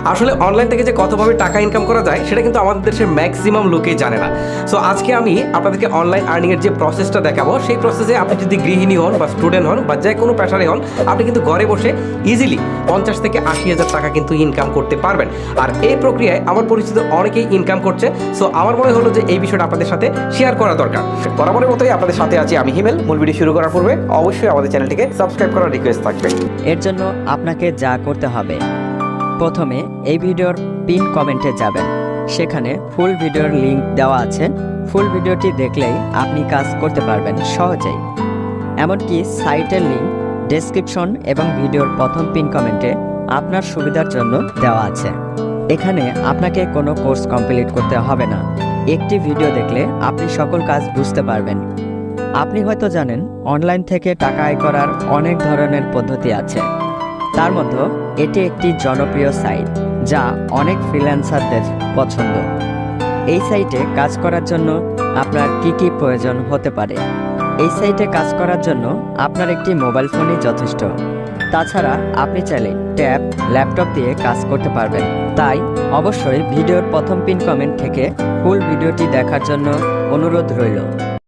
আসলে অনলাইন থেকে যে কতভাবে টাকা ইনকাম করা যায় সেটা কিন্তু আমাদের দেশের ম্যাক্সিমাম লোকেই জানে না। সো আজকে আমি আপনাদেরকে অনলাইন আর্নিংয়ের যে প্রসেসটা দেখাবো, সেই প্রসেসে আপনি যদি গৃহিণী হন বা স্টুডেন্ট হন বা যে কোনো পেশারে হন, আপনি কিন্তু ঘরে বসে ইজিলি 50 থেকে 80,000 টাকা কিন্তু ইনকাম করতে পারবেন। আর এই প্রক্রিয়ায় আমার পরিচিত অনেকেই ইনকাম করছে। সো আমার মনে হলো যে এই বিষয়টা আপনাদের সাথে শেয়ার করা দরকার। বরাবরের মতোই আপনাদের সাথে আছি আমি হিমেল। মূল ভিডিও শুরু করার পূর্বে অবশ্যই আমাদের চ্যানেলটিকে সাবস্ক্রাইব করার রিকোয়েস্ট থাকবে। এর জন্য আপনাকে যা করতে হবে, প্রথমে এই ভিডিওর পিন কমেন্টে যাবেন, সেখানে ফুল ভিডিওর লিংক দেওয়া আছে। ফুল ভিডিওটি দেখলেই আপনি কাজ করতে পারবেন সহজেই। এমনকি সাইটের লিংক ডেসক্রিপশন এবং ভিডিওর প্রথম পিন কমেন্টে আপনার সুবিধার জন্য দেওয়া আছে। এখানে আপনাকে কোনো কোর্স কমপ্লিট করতে হবে না। একটি ভিডিও দেখলে আপনি সকল কাজ বুঝতে পারবেন। আপনি হয়তো জানেন অনলাইন থেকে টাকা আয় করার অনেক ধরনের পদ্ধতি আছে। তার মধ্যে এটি একটি জনপ্রিয় সাইট যা অনেক ফ্রিল্যান্সারদের পছন্দ। এই সাইটে কাজ করার জন্য আপনার কি কি প্রয়োজন হতে পারে? এই সাইটে কাজ করার জন্য আপনার একটি মোবাইল ফোনই যথেষ্ট। তাছাড়া আপনি চাইলে ট্যাব, ল্যাপটপ দিয়ে কাজ করতে পারবেন। তাই অবশ্যই ভিডিওর প্রথম পিন কমেন্ট থেকে ফুল ভিডিওটি দেখার জন্য অনুরোধ রইল।